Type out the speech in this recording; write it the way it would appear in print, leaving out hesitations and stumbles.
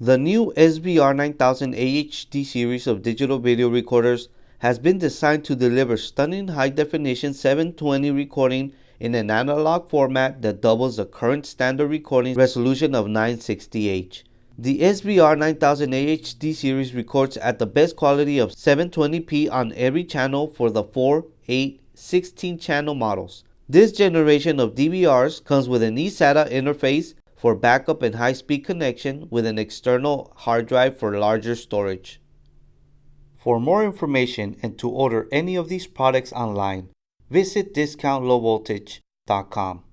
The new SVR9008AHD series of digital video recorders has been designed to deliver stunning high-definition 720 recording in an analog format that doubles the current standard recording resolution of 960H. The SVR9008AHD series records at the best quality of 720p on every channel for the 4, 8, 16 channel models. This generation of DVRs comes with an eSATA interface for backup and high-speed connection with an external hard drive for larger storage. For more information and to order any of these products online, visit discountlowvoltage.com.